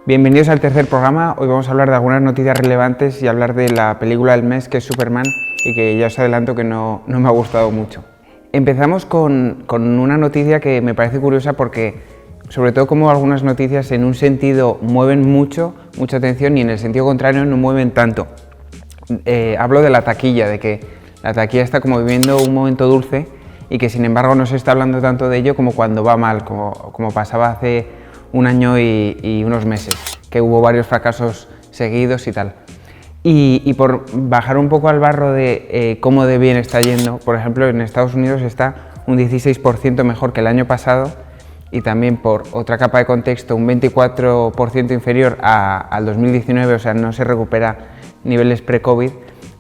Bienvenidos al tercer programa. Hoy vamos a hablar de algunas noticias relevantes y hablar de la película del mes, que es Superman, y que ya os adelanto que no me ha gustado mucho. Empezamos con una noticia que me parece curiosa porque, sobre todo, como algunas noticias en un sentido mueven mucha atención y en el sentido contrario no mueven tanto. Hablo de la taquilla, de que la taquilla está como viviendo un momento dulce y que sin embargo no se está hablando tanto de ello como cuando va mal, como pasaba hace un año y unos meses, que hubo varios fracasos seguidos y tal. Y por bajar un poco al barro de cómo de bien está yendo, por ejemplo, en Estados Unidos está un 16% mejor que el año pasado, y también por otra capa de contexto un 24% inferior al 2019, o sea, no se recupera niveles pre-COVID,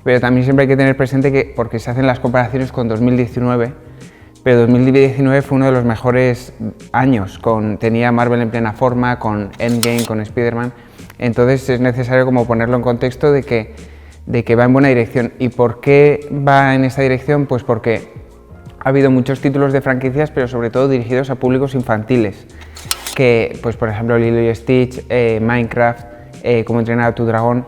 pero también siempre hay que tener presente que, porque se hacen las comparaciones con 2019, pero 2019 fue uno de los mejores años, tenía Marvel en plena forma, con Endgame, con Spider-Man, entonces es necesario como ponerlo en contexto de que va en buena dirección. ¿Y por qué va en esa dirección? Pues porque ha habido muchos títulos de franquicias, pero sobre todo dirigidos a públicos infantiles, que, pues por ejemplo, Lilo y Stitch, Minecraft, Cómo entrenar a tu dragón.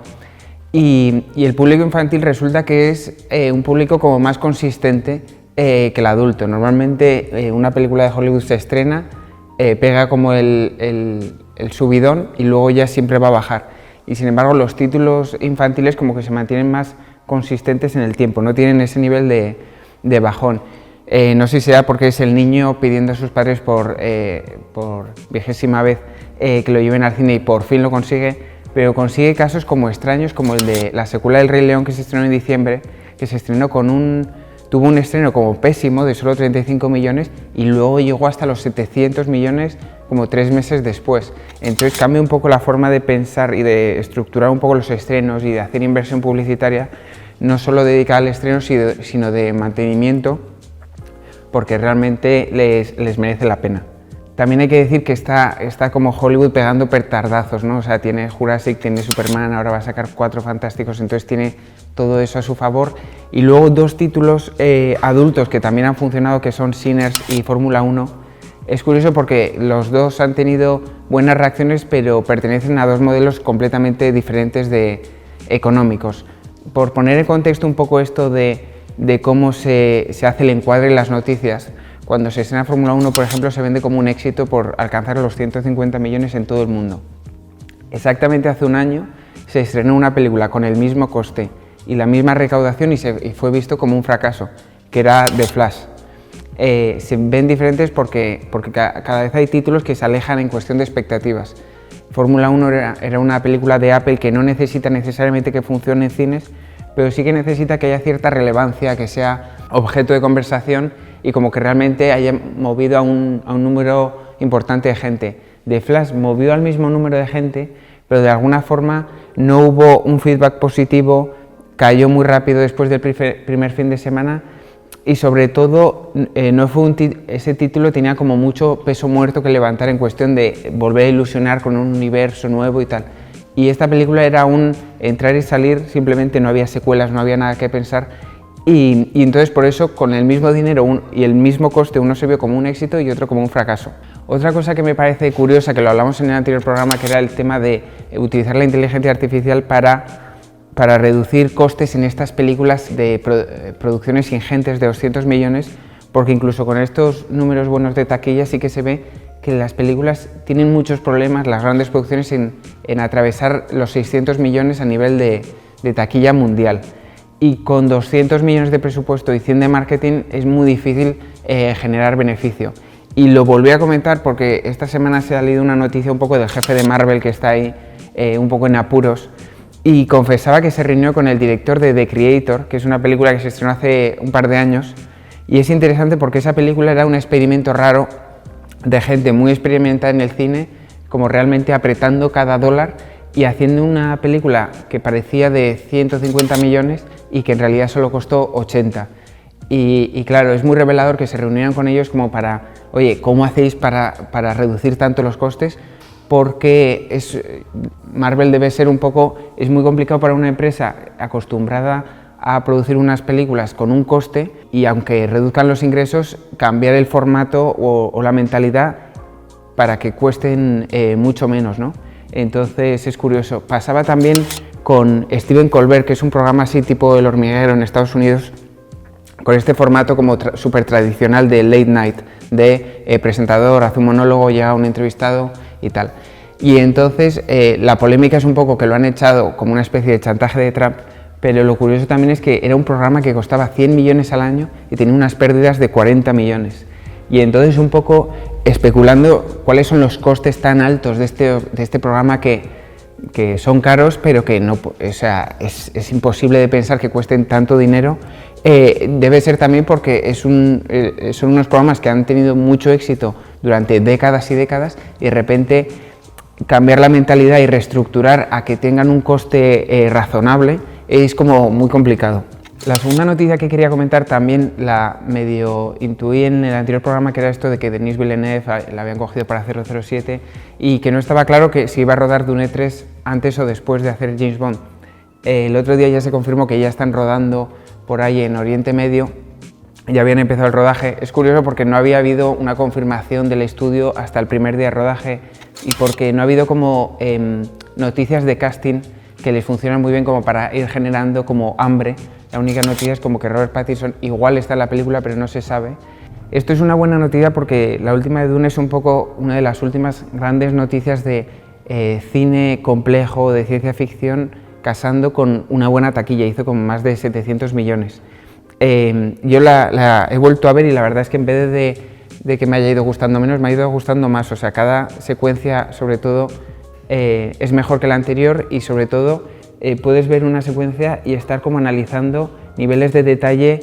Y el público infantil resulta que es un público como más consistente que el adulto. Normalmente una película de Hollywood se estrena, pega como el subidón y luego ya siempre va a bajar. Y sin embargo los títulos infantiles como que se mantienen más consistentes en el tiempo, no tienen ese nivel de bajón. No sé si sea porque es el niño pidiendo a sus padres por 20ª vez que lo lleven al cine y por fin lo consigue, pero consigue casos como extraños, como el de la secuela del Rey León, que se estrenó en diciembre, que se estrenó tuvo un estreno como pésimo de solo 35 millones y luego llegó hasta los 700 millones como 3 meses después. Entonces cambia un poco la forma de pensar y de estructurar un poco los estrenos y de hacer inversión publicitaria, no solo dedicada al estreno, sino de mantenimiento, porque realmente les merece la pena. También hay que decir que está como Hollywood pegando petardazos, ¿no? O sea, tiene Jurassic, tiene Superman, ahora va a sacar 4 Fantásticos, entonces tiene todo eso a su favor. Y luego 2 títulos adultos que también han funcionado, que son Sinners y Fórmula 1. Es curioso porque los dos han tenido buenas reacciones, pero pertenecen a 2 modelos completamente diferentes económicos. Por poner en contexto un poco esto de cómo se hace el encuadre en las noticias, cuando se estrena Fórmula 1, por ejemplo, se vende como un éxito por alcanzar los 150 millones en todo el mundo. Exactamente hace un año se estrenó una película con el mismo coste y la misma recaudación y fue visto como un fracaso, que era The Flash. Se ven diferentes porque cada vez hay títulos que se alejan en cuestión de expectativas. Fórmula 1 era una película de Apple que no necesita necesariamente que funcione en cines, pero sí que necesita que haya cierta relevancia, que sea objeto de conversación y como que realmente haya movido a un número importante de gente. The Flash movió al mismo número de gente, pero de alguna forma no hubo un feedback positivo, cayó muy rápido después del primer fin de semana y sobre todo ese título tenía como mucho peso muerto que levantar en cuestión de volver a ilusionar con un universo nuevo y tal. Y esta película era un entrar y salir, simplemente no había secuelas, no había nada que pensar. Y entonces por eso con el mismo dinero y el mismo coste uno se vio como un éxito y otro como un fracaso. Otra cosa que me parece curiosa, que lo hablamos en el anterior programa, que era el tema de utilizar la inteligencia artificial para reducir costes en estas películas de producciones ingentes de 200 millones, porque incluso con estos números buenos de taquilla sí que se ve que las películas tienen muchos problemas, las grandes producciones, en atravesar los 600 millones a nivel de taquilla mundial. Y con 200 millones de presupuesto y 100 de marketing es muy difícil generar beneficio. Y lo volví a comentar porque esta semana se ha salido una noticia un poco del jefe de Marvel que está ahí un poco en apuros y confesaba que se reunió con el director de The Creator, que es una película que se estrenó hace un par de años, y es interesante porque esa película era un experimento raro de gente muy experimentada en el cine, como realmente apretando cada dólar y haciendo una película que parecía de 150 millones y que en realidad solo costó 80. Y claro, es muy revelador que se reunieran con ellos como para, oye, ¿cómo hacéis para reducir tanto los costes? Porque Marvel debe ser es muy complicado para una empresa acostumbrada a producir unas películas con un coste y aunque reduzcan los ingresos, cambiar el formato o la mentalidad para que cuesten mucho menos, ¿no? Entonces es curioso. Pasaba también con Stephen Colbert, que es un programa así tipo El Hormiguero en Estados Unidos, con este formato como súper tradicional de late night, de presentador, hace un monólogo, llega un entrevistado y tal. Y entonces la polémica es un poco que lo han echado como una especie de chantaje de Trump, pero lo curioso también es que era un programa que costaba 100 millones al año y tenía unas pérdidas de 40 millones. Y entonces un poco especulando cuáles son los costes tan altos de este programa que son caros, pero que no, o sea, es imposible de pensar que cuesten tanto dinero. Debe ser también porque son unos programas que han tenido mucho éxito durante décadas y décadas y de repente cambiar la mentalidad y reestructurar a que tengan un coste razonable es como muy complicado. La segunda noticia que quería comentar también la medio intuí en el anterior programa, que era esto de que Denis Villeneuve la habían cogido para 007 y que no estaba claro que si iba a rodar Dune 3 antes o después de hacer James Bond. El otro día ya se confirmó que ya están rodando por ahí en Oriente Medio, ya habían empezado el rodaje. Es curioso porque no había habido una confirmación del estudio hasta el primer día de rodaje y porque no ha habido como noticias de casting que les funcionan muy bien como para ir generando como hambre. La única noticia es como que Robert Pattinson igual está en la película, pero no se sabe. Esto es una buena noticia porque la última de Dune es un poco una de las últimas grandes noticias de cine complejo, de ciencia ficción, casando con una buena taquilla. Hizo como más de 700 millones. Yo la he vuelto a ver y la verdad es que en vez de que me haya ido gustando menos, me ha ido gustando más. O sea, cada secuencia, sobre todo, es mejor que la anterior y sobre todo puedes ver una secuencia y estar como analizando niveles de detalle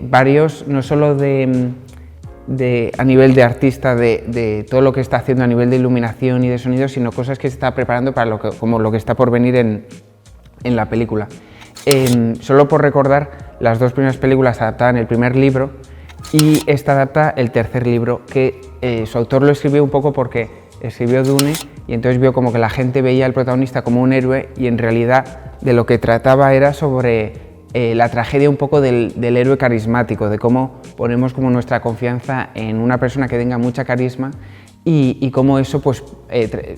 varios, no solo a nivel de artista, de todo lo que está haciendo a nivel de iluminación y de sonido, sino cosas que se está preparando para como lo que está por venir en la película. Solo por recordar, las dos primeras películas adaptaban el primer libro y esta adapta el tercer libro, que su autor lo escribió un poco porque escribió Dune y entonces vio como que la gente veía al protagonista como un héroe y en realidad de lo que trataba era sobre la tragedia un poco del héroe carismático, de cómo ponemos como nuestra confianza en una persona que tenga mucha carisma y cómo eso pues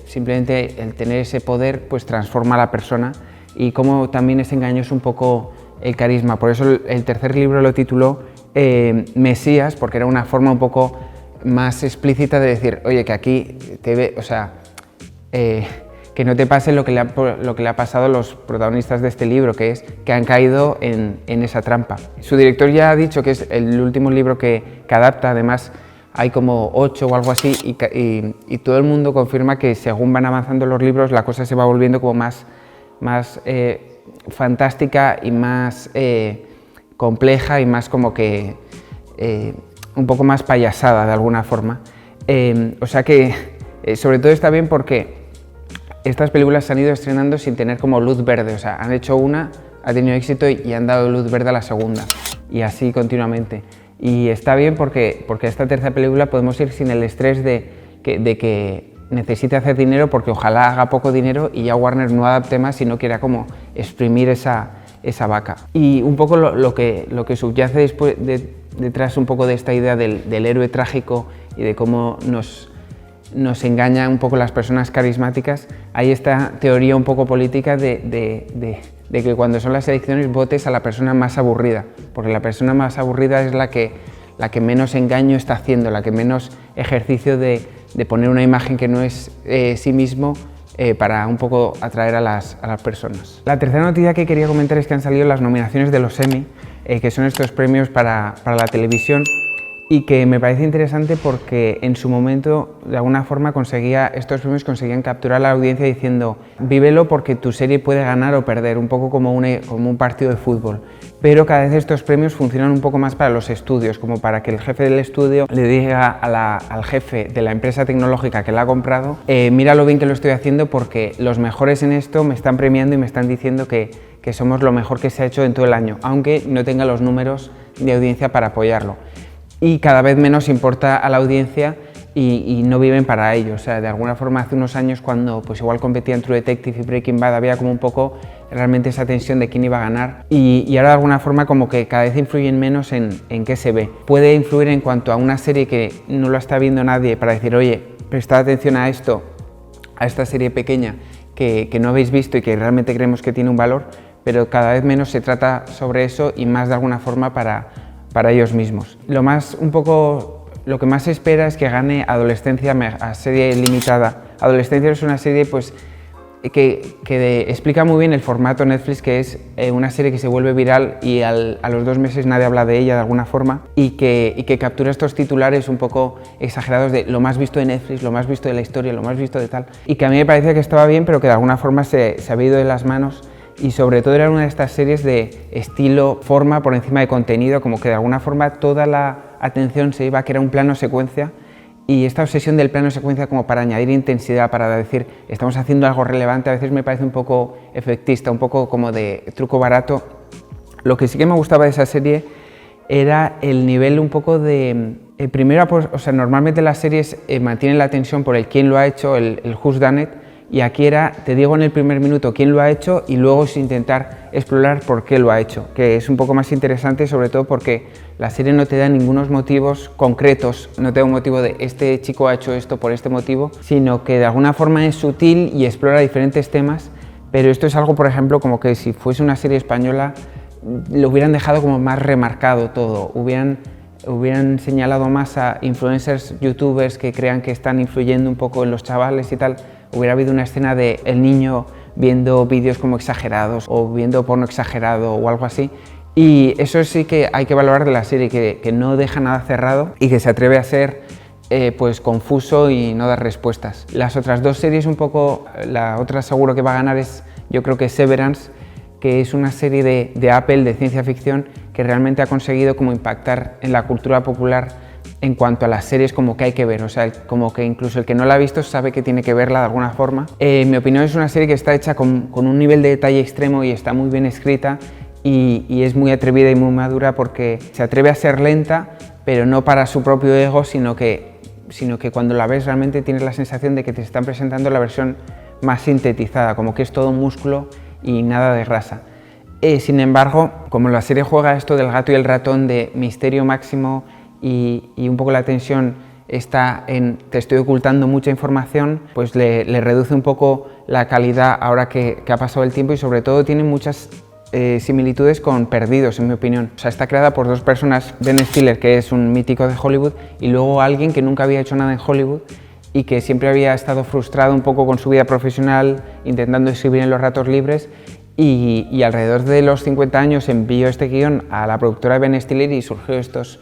simplemente el tener ese poder pues transforma a la persona y cómo también es engañoso un poco el carisma. Por eso el tercer libro lo tituló Mesías, porque era una forma un poco más explícita de decir, oye, que aquí te ve, o sea, que no te pase lo que le ha pasado a los protagonistas de este libro, que es que han caído en esa trampa. Su director ya ha dicho que es el último libro que adapta, además hay como 8 o algo así, y todo el mundo confirma que según van avanzando los libros la cosa se va volviendo como más fantástica y más compleja y más como que un poco más payasada de alguna forma. O sea que sobre todo está bien porque estas películas se han ido estrenando sin tener como luz verde, o sea, han hecho una, ha tenido éxito y han dado luz verde a la segunda y así continuamente. Y está bien porque esta tercera película podemos ir sin el estrés de que necesite hacer dinero, porque ojalá haga poco dinero y ya Warner no adapte más y no quiera como exprimir esa vaca. Y un poco lo que subyace después detrás un poco de esta idea del héroe trágico y de cómo nos engañan un poco las personas carismáticas, hay esta teoría un poco política de que cuando son las elecciones votes a la persona más aburrida, porque la persona más aburrida es la que menos engaño está haciendo, la que menos ejercicio de poner una imagen que no es sí mismo para un poco atraer a las personas. La tercera noticia que quería comentar es que han salido las nominaciones de los Emmy, que son estos premios para la televisión, y que me parece interesante porque en su momento de alguna forma estos premios conseguían capturar a la audiencia diciendo vívelo porque tu serie puede ganar o perder, un poco como un partido de fútbol. Pero cada vez estos premios funcionan un poco más para los estudios, como para que el jefe del estudio le diga al jefe de la empresa tecnológica que la ha comprado, mira lo bien que lo estoy haciendo porque los mejores en esto me están premiando y me están diciendo que somos lo mejor que se ha hecho en todo el año, aunque no tenga los números de audiencia para apoyarlo. Y cada vez menos importa a la audiencia y no viven para ello. O sea, de alguna forma hace unos años cuando pues igual competían True Detective y Breaking Bad había como un poco realmente esa tensión de quién iba a ganar y ahora de alguna forma como que cada vez influyen menos en qué se ve. Puede influir en cuanto a una serie que no lo está viendo nadie para decir oye, prestad atención a esto, a esta serie pequeña que no habéis visto y que realmente creemos que tiene un valor, pero cada vez menos se trata sobre eso y más de alguna forma para ellos mismos. Lo que más se espera es que gane Adolescencia a serie limitada. Adolescencia es una serie pues, que explica muy bien el formato Netflix, que es una serie que se vuelve viral y a los 2 meses nadie habla de ella de alguna forma y que captura estos titulares un poco exagerados de lo más visto de Netflix, lo más visto de la historia, lo más visto de tal, y que a mí me parecía que estaba bien, pero que de alguna forma se había ido de las manos. Y sobre todo era una de estas series de estilo, forma por encima de contenido, como que de alguna forma toda la atención se iba a que era un plano secuencia, y esta obsesión del plano secuencia como para añadir intensidad, para decir estamos haciendo algo relevante, a veces me parece un poco efectista, un poco como de truco barato. Lo que sí que me gustaba de esa serie era el nivel un poco de... primero, pues, o sea, normalmente las series mantienen la tensión por el quién lo ha hecho, el who's done it, y aquí era, te digo en el primer minuto quién lo ha hecho y luego es intentar explorar por qué lo ha hecho, que es un poco más interesante, sobre todo porque la serie no te da ningunos motivos concretos, no te da un motivo de este chico ha hecho esto por este motivo, sino que de alguna forma es sutil y explora diferentes temas, pero esto es algo, por ejemplo, como que si fuese una serie española lo hubieran dejado como más remarcado todo, hubieran señalado más a influencers, youtubers que crean que están influyendo un poco en los chavales y tal. Hubiera habido una escena de el niño viendo vídeos como exagerados o viendo porno exagerado o algo así, y eso sí que hay que valorar de la serie, que no deja nada cerrado y que se atreve a ser pues confuso y no dar respuestas. Las otras 2 series un poco, la otra seguro que va a ganar es, yo creo que Severance, que es una serie de Apple de ciencia ficción que realmente ha conseguido como impactar en la cultura popular en cuanto a las series como que hay que ver, o sea, como que incluso el que no la ha visto sabe que tiene que verla de alguna forma. En mi opinión es una serie que está hecha con un nivel de detalle extremo y está muy bien escrita y es muy atrevida y muy madura porque se atreve a ser lenta, pero no para su propio ego, sino que cuando la ves realmente tienes la sensación de que te están presentando la versión más sintetizada, como que es todo músculo y nada de grasa. Sin embargo, como la serie juega esto del gato y el ratón, de misterio máximo, y un poco la tensión está en te estoy ocultando mucha información, pues le reduce un poco la calidad ahora que ha pasado el tiempo, y sobre todo tiene muchas similitudes con Perdidos, en mi opinión. O sea, está creada por 2 personas, Ben Stiller, que es un mítico de Hollywood, y luego alguien que nunca había hecho nada en Hollywood y que siempre había estado frustrado un poco con su vida profesional, intentando escribir en los ratos libres, y alrededor de los 50 años envió este guión a la productora de Ben Stiller y surgió estas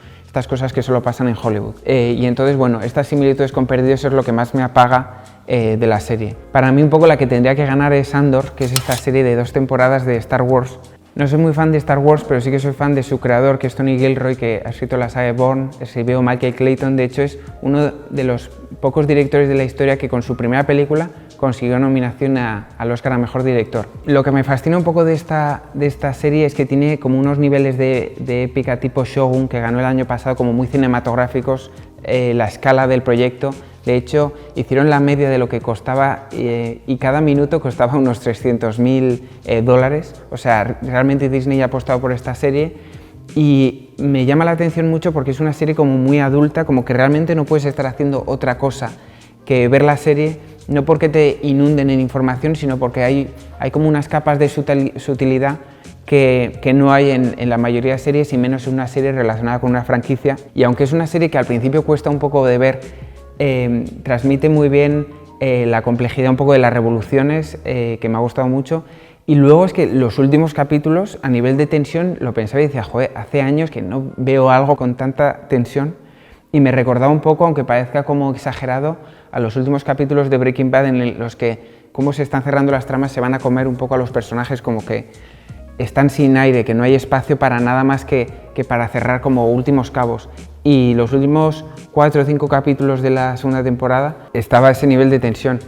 cosas que solo pasan en Hollywood. Y entonces, bueno, estas similitudes con Perdidos es lo que más me apaga de la serie. Para mí un poco la que tendría que ganar es Andor, que es esta serie de 2 temporadas de Star Wars. No soy muy fan de Star Wars, pero sí que soy fan de su creador, que es Tony Gilroy, que ha escrito la saga de Bourne, escribió Michael Clayton. De hecho, es uno de los pocos directores de la historia que con su primera película consiguió nominación al Oscar a Mejor Director. Lo que me fascina un poco de esta serie es que tiene como unos niveles de épica tipo Shogun, que ganó el año pasado, como muy cinematográficos, la escala del proyecto. De hecho, hicieron la media de lo que costaba y cada minuto costaba unos $300.000. O sea, realmente Disney ha apostado por esta serie y me llama la atención mucho porque es una serie como muy adulta, como que realmente no puedes estar haciendo otra cosa que ver la serie, no porque te inunden en información, sino porque hay como unas capas de sutilidad que no hay en la mayoría de series, y menos en una serie relacionada con una franquicia. Y aunque es una serie que al principio cuesta un poco de ver, transmite muy bien la complejidad un poco de las revoluciones, que me ha gustado mucho. Y luego es que los últimos capítulos, a nivel de tensión, lo pensaba y decía, joder, hace años que no veo algo con tanta tensión, y me recordaba un poco, aunque parezca como exagerado, a los últimos capítulos de Breaking Bad, en los que, como se están cerrando las tramas, se van a comer un poco a los personajes, como que están sin aire, que no hay espacio para nada más que para cerrar como últimos cabos. Y los últimos 4 o 5 capítulos de la segunda temporada estaba a ese nivel de tensión.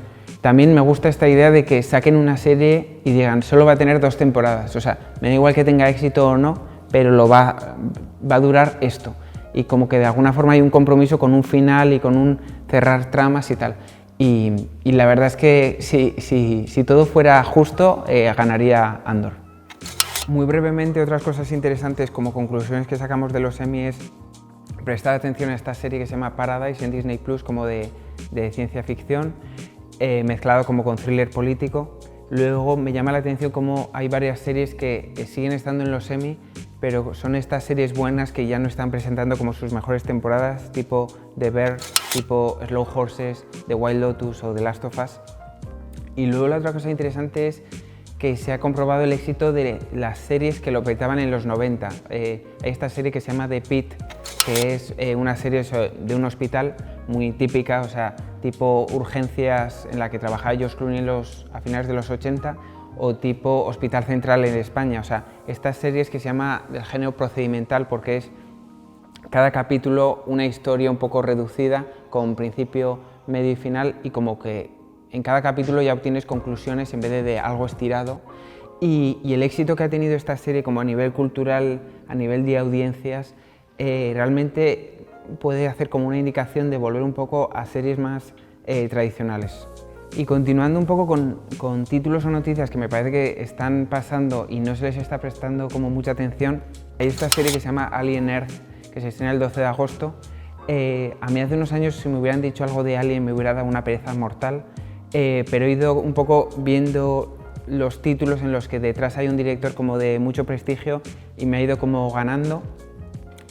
También me gusta esta idea de que saquen una serie y digan, solo va a tener 2 temporadas. O sea, me da igual que tenga éxito o no, pero va a durar esto. Y como que de alguna forma hay un compromiso con un final y con un cerrar tramas y tal. Y la verdad es que si todo fuera justo, ganaría Andor. Muy brevemente, otras cosas interesantes como conclusiones que sacamos de los Emmy es prestar atención a esta serie que se llama Paradise en Disney Plus, como de ciencia ficción. mezclado como con thriller político. Luego me llama la atención cómo hay varias series que siguen estando en los Emmy, pero son estas series buenas que ya no están presentando como sus mejores temporadas, tipo The Bear, tipo Slow Horses, The White Lotus o The Last of Us. Y luego la otra cosa interesante es que se ha comprobado el éxito de las series que lo petaban en los 90. Hay esta serie que se llama The Pitt, que es una serie de un hospital muy típica, o sea, tipo urgencias en la que trabajaba George Clooney a finales de los 80, o tipo Hospital Central en España. O sea, estas series que se llama del género procedimental porque es cada capítulo una historia un poco reducida, con principio, medio y final, y como que en cada capítulo ya obtienes conclusiones en vez de algo estirado. Y el éxito que ha tenido esta serie como a nivel cultural, a nivel de audiencias, realmente puede hacer como una indicación de volver un poco a series más tradicionales. Y continuando un poco con títulos o noticias que me parece que están pasando y no se les está prestando como mucha atención, hay esta serie que se llama Alien Earth, que se estrena el 12 de agosto. A mí hace unos años si me hubieran dicho algo de Alien me hubiera dado una pereza mortal, pero he ido un poco viendo los títulos en los que detrás hay un director como de mucho prestigio y me ha ido como ganando.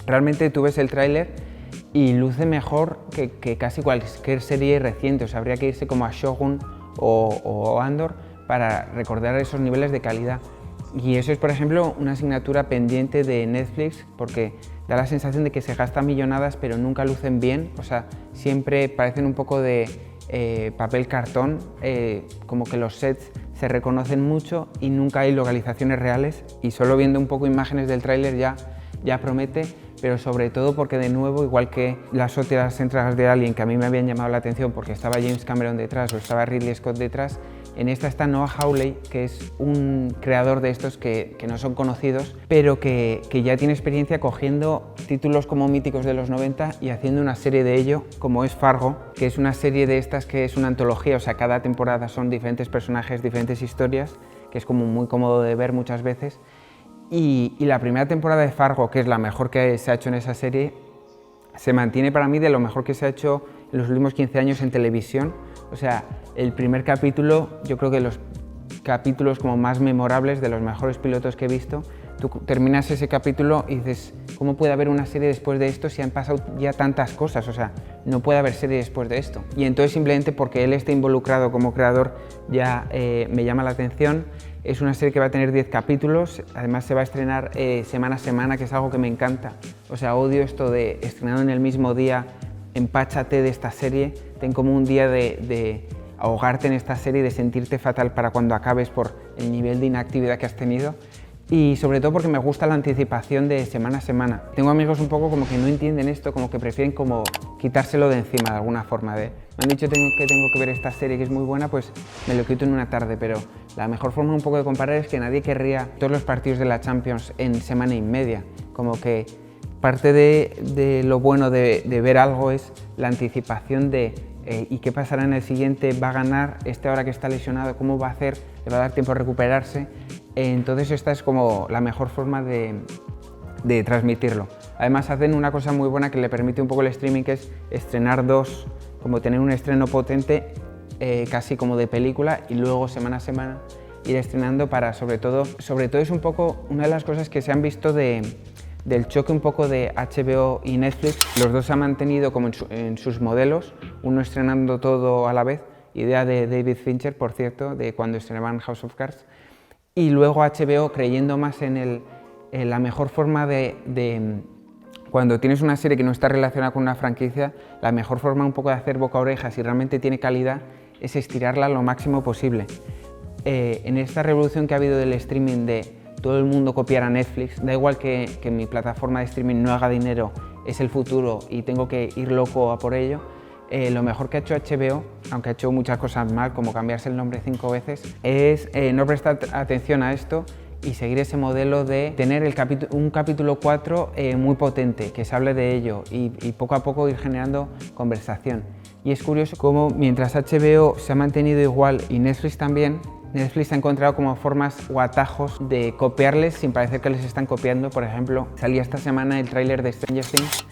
Realmente tú ves el tráiler y luce mejor que casi cualquier serie reciente, o sea, habría que irse como a Shogun o Andor para recordar esos niveles de calidad. Y eso es, por ejemplo, una asignatura pendiente de Netflix, porque da la sensación de que se gastan millonadas pero nunca lucen bien, o sea, siempre parecen un poco de papel cartón, como que los sets se reconocen mucho y nunca hay localizaciones reales, y solo viendo un poco imágenes del tráiler ya promete, pero sobre todo porque de nuevo, igual que las otras entregas de Alien que a mí me habían llamado la atención porque estaba James Cameron detrás o estaba Ridley Scott detrás, en esta está Noah Hawley, que es un creador de estos que no son conocidos, pero que ya tiene experiencia cogiendo títulos como míticos de los 90 y haciendo una serie de ello, como es Fargo, que es una serie de estas que es una antología, o sea, cada temporada son diferentes personajes, diferentes historias, que es como muy cómodo de ver muchas veces. Y la primera temporada de Fargo, que es la mejor que se ha hecho en esa serie, se mantiene para mí de lo mejor que se ha hecho en los últimos 15 años en televisión. O sea, el primer capítulo, yo creo que los capítulos como más memorables, de los mejores pilotos que he visto, tú terminas ese capítulo y dices, ¿cómo puede haber una serie después de esto si han pasado ya tantas cosas? O sea, no puede haber serie después de esto. Y entonces simplemente porque él esté involucrado como creador ya me llama la atención. Es una serie que va a tener 10 capítulos, además se va a estrenar semana a semana, que es algo que me encanta. O sea, odio esto de estrenado en el mismo día, empáchate de esta serie, ten como un día de ahogarte en esta serie y de sentirte fatal para cuando acabes por el nivel de inactividad que has tenido. Y sobre todo porque me gusta la anticipación de semana a semana. Tengo amigos un poco como que no entienden esto, como que prefieren como quitárselo de encima de alguna forma. Me han dicho que tengo que ver esta serie que es muy buena, pues me lo quito en una tarde, pero la mejor forma un poco de comparar es que nadie querría todos los partidos de la Champions en semana y media. Como que parte de lo bueno de ver algo es la anticipación de ¿y qué pasará en el siguiente? ¿Va a ganar este ahora que está lesionado? ¿Cómo va a hacer? ¿Le va a dar tiempo a recuperarse? Entonces esta es como la mejor forma de transmitirlo. Además hacen una cosa muy buena que le permite un poco el streaming, que es estrenar dos, como tener un estreno potente, casi como de película, y luego semana a semana ir estrenando para sobre todo es un poco una de las cosas que se han visto del choque un poco de HBO y Netflix. Los dos se han mantenido como en sus modelos, uno estrenando todo a la vez, idea de David Fincher, por cierto, de cuando estrenaban House of Cards, y luego HBO creyendo más en la mejor forma de cuando tienes una serie que no está relacionada con una franquicia, la mejor forma un poco de hacer boca a oreja, si realmente tiene calidad, es estirarla lo máximo posible. En esta revolución que ha habido del streaming de todo el mundo copiar a Netflix, da igual que mi plataforma de streaming no haga dinero, es el futuro y tengo que ir loco a por ello. Lo mejor que ha hecho HBO, aunque ha hecho muchas cosas mal, como cambiarse el nombre 5 veces, es no prestar atención a esto y seguir ese modelo de tener un capítulo 4 muy potente, que se hable de ello y poco a poco ir generando conversación. Y es curioso cómo mientras HBO se ha mantenido igual y Netflix también, Netflix ha encontrado como formas o atajos de copiarles sin parecer que les están copiando. Por ejemplo, salía esta semana el tráiler de Stranger Things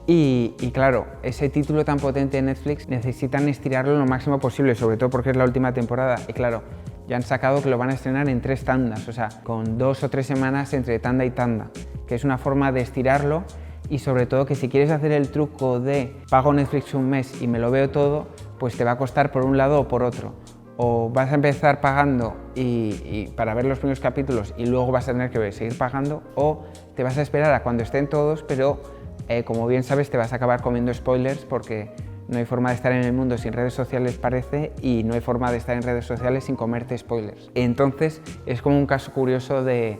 Y claro, ese título tan potente de Netflix necesitan estirarlo lo máximo posible, sobre todo porque es la última temporada. Y claro, ya han sacado que lo van a estrenar en 3 tandas, o sea, con 2 o 3 semanas entre tanda y tanda, que es una forma de estirarlo. Y sobre todo que si quieres hacer el truco de pago Netflix un mes y me lo veo todo, pues te va a costar por un lado o por otro. O vas a empezar pagando y para ver los primeros capítulos y luego vas a tener que seguir pagando, o te vas a esperar a cuando estén todos, pero como bien sabes te vas a acabar comiendo spoilers porque no hay forma de estar en el mundo sin redes sociales, parece, y no hay forma de estar en redes sociales sin comerte spoilers. Entonces es como un caso curioso de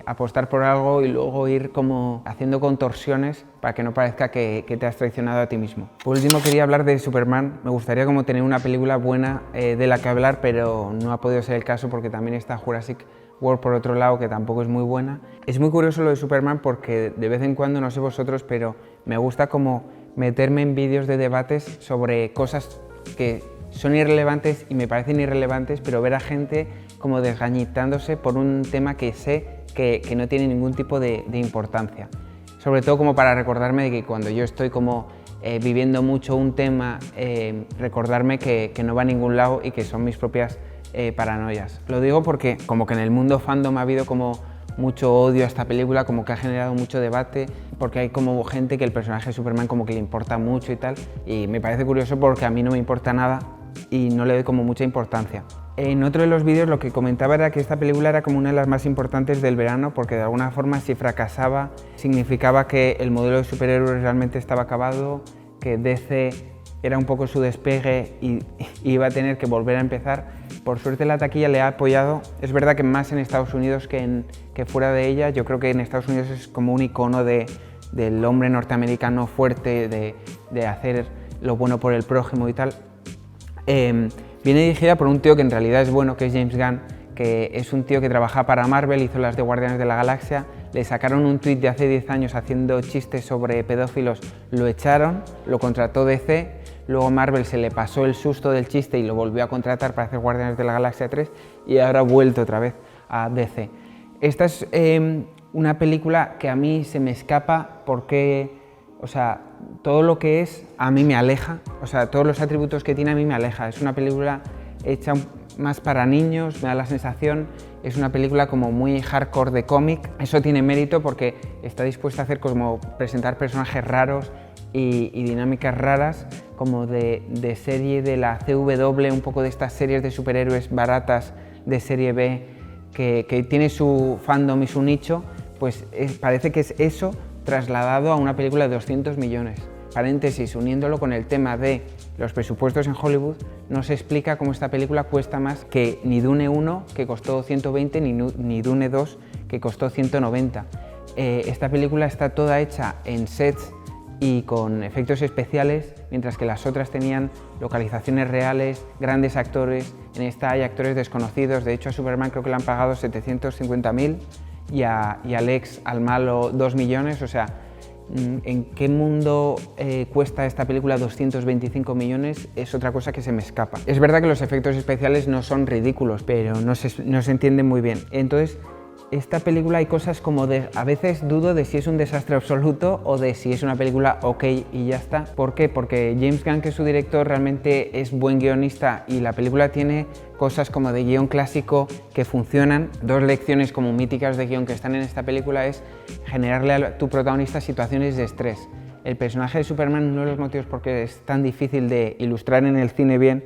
apostar por algo y luego ir como haciendo contorsiones para que no parezca que te has traicionado a ti mismo. Por último quería hablar de Superman. Me gustaría como tener una película buena de la que hablar, pero no ha podido ser el caso porque también está Jurassic World por otro lado, que tampoco es muy buena. Es muy curioso lo de Superman porque de vez en cuando, no sé vosotros, pero me gusta como meterme en vídeos de debates sobre cosas que son irrelevantes y me parecen irrelevantes, pero ver a gente como desgañitándose por un tema que sé que no tiene ningún tipo de importancia. Sobre todo como para recordarme de que cuando yo estoy como viviendo mucho un tema, recordarme que no va a ningún lado y que son mis propias paranoias. Lo digo porque como que en el mundo fandom ha habido como mucho odio a esta película, como que ha generado mucho debate, porque hay como gente que el personaje de Superman como que le importa mucho y tal, y me parece curioso porque a mí no me importa nada y no le doy como mucha importancia. En otro de los vídeos lo que comentaba era que esta película era como una de las más importantes del verano porque de alguna forma si fracasaba significaba que el modelo de superhéroes realmente estaba acabado, que DC era un poco su despegue y iba a tener que volver a empezar. Por suerte la taquilla le ha apoyado, es verdad que más en Estados Unidos que fuera de ella. Yo creo que en Estados Unidos es como un icono del hombre norteamericano fuerte, de hacer lo bueno por el prójimo y tal. Viene dirigida por un tío que en realidad es bueno, que es James Gunn, que es un tío que trabaja para Marvel, hizo las de Guardianes de la Galaxia, le sacaron un tuit de hace 10 años haciendo chistes sobre pedófilos, lo echaron, lo contrató DC, luego Marvel se le pasó el susto del chiste y lo volvió a contratar para hacer Guardianes de la Galaxia 3 y ahora ha vuelto otra vez a DC. Esta es una película que a mí se me escapa porque, o sea, todo lo que es a mí me aleja, o sea, todos los atributos que tiene a mí me aleja. Es una película hecha más para niños, me da la sensación, es una película como muy hardcore de cómic. Eso tiene mérito porque está dispuesta a hacer como presentar personajes raros y dinámicas raras, como de serie de la CW, un poco de estas series de superhéroes baratas de serie B que tiene su fandom y su nicho, pues parece que es eso trasladado a una película de 200 millones. Paréntesis, uniéndolo con el tema de los presupuestos en Hollywood, no se explica cómo esta película cuesta más que ni Dune 1, que costó 120, ni Dune 2, que costó 190. Esta película está toda hecha en sets y con efectos especiales, mientras que las otras tenían localizaciones reales, grandes actores. En esta hay actores desconocidos, de hecho a Superman creo que le han pagado 750.000 y al malo 2 millones, o sea, ¿en qué mundo cuesta esta película 225 millones? Es otra cosa que se me escapa. Es verdad que los efectos especiales no son ridículos, pero no se entienden muy bien. Entonces, esta película hay cosas como a veces dudo de si es un desastre absoluto o de si es una película ok y ya está. ¿Por qué? Porque James Gunn, que es su director, realmente es buen guionista y la película tiene cosas como de guión clásico que funcionan. 2 lecciones como míticas de guión que están en esta película es generarle a tu protagonista situaciones de estrés. El personaje de Superman, uno de los motivos por qué es tan difícil de ilustrar en el cine bien,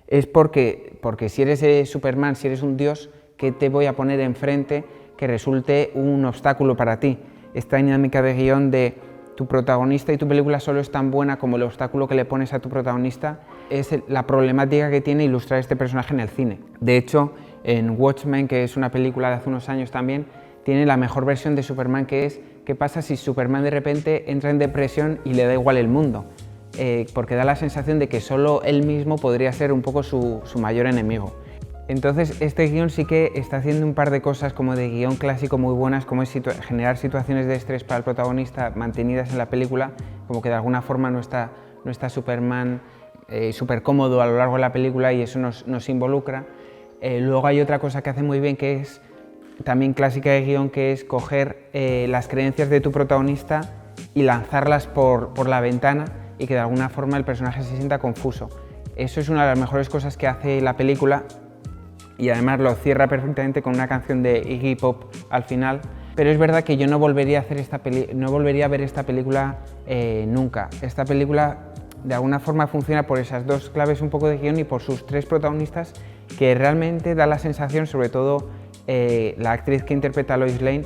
es porque si eres Superman, si eres un dios, ¿qué te voy a poner enfrente que resulte un obstáculo para ti? Esta dinámica de guión de tu protagonista y tu película solo es tan buena como el obstáculo que le pones a tu protagonista es la problemática que tiene ilustrar este personaje en el cine. De hecho, en Watchmen, que es una película de hace unos años también, tiene la mejor versión de Superman, que es ¿qué pasa si Superman de repente entra en depresión y le da igual el mundo? Porque da la sensación de que solo él mismo podría ser un poco su mayor enemigo. Entonces este guión sí que está haciendo un par de cosas como de guión clásico muy buenas, como es generar situaciones de estrés para el protagonista mantenidas en la película, como que de alguna forma no está Superman súper cómodo a lo largo de la película y eso nos involucra. Luego hay otra cosa que hace muy bien, que es también clásica de guión, que es coger las creencias de tu protagonista y lanzarlas por la ventana y que de alguna forma el personaje se sienta confuso. Eso es una de las mejores cosas que hace la película y además lo cierra perfectamente con una canción de Iggy Pop al final. Pero es verdad que yo no volvería a ver esta película nunca. Esta película de alguna forma funciona por esas dos claves un poco de guión y por sus tres protagonistas, que realmente da la sensación, sobre todo la actriz que interpreta a Lois Lane,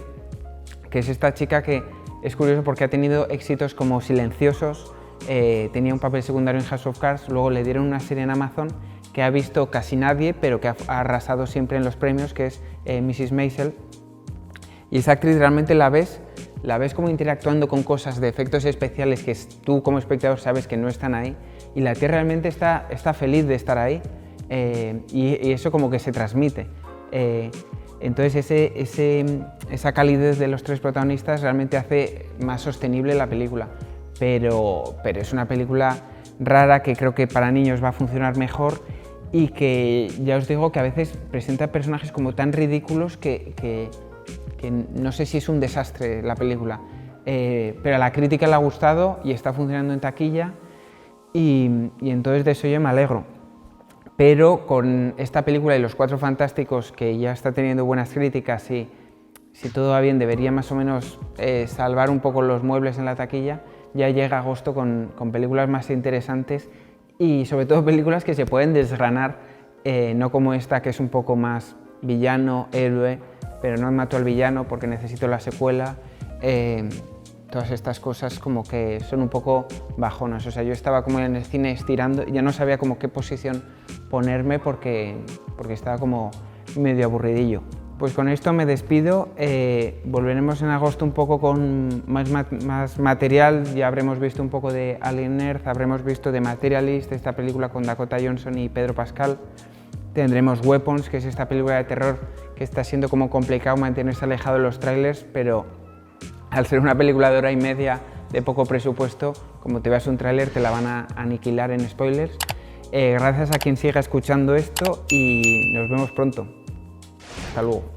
que es esta chica que es curioso porque ha tenido éxitos como Silenciosos, tenía un papel secundario en House of Cards, luego le dieron una serie en Amazon que ha visto casi nadie, pero que ha arrasado siempre en los premios, que es Mrs. Maisel. Y esa actriz realmente la ves como interactuando con cosas de efectos especiales que tú como espectador sabes que no están ahí, y la tía realmente está feliz de estar ahí, y eso como que se transmite. Entonces esa calidez de los tres protagonistas realmente hace más sostenible la película, pero es una película rara que creo que para niños va a funcionar mejor, y que ya os digo que a veces presenta personajes como tan ridículos que no sé si es un desastre la película, pero a la crítica le ha gustado y está funcionando en taquilla, y entonces de eso yo me alegro. Pero con esta película y Los Cuatro Fantásticos, que ya está teniendo buenas críticas y si todo va bien debería más o menos salvar un poco los muebles en la taquilla, ya llega agosto con películas más interesantes y sobre todo películas que se pueden desgranar, no como esta que es un poco más villano, héroe, pero no mato al villano porque necesito la secuela. Todas estas cosas como que son un poco bajonas. O sea, yo estaba como en el cine estirando, ya no sabía como qué posición ponerme porque estaba como medio aburridillo. Pues con esto me despido, volveremos en agosto un poco con más material, ya habremos visto un poco de Alien Earth, habremos visto The Materialist, esta película con Dakota Johnson y Pedro Pascal. Tendremos Weapons, que es esta película de terror que está siendo como complicado mantenerse alejado de los trailers, pero al ser una película de hora y media de poco presupuesto, como te veas un tráiler te la van a aniquilar en spoilers. Gracias a quien siga escuchando esto y nos vemos pronto. Hasta luego.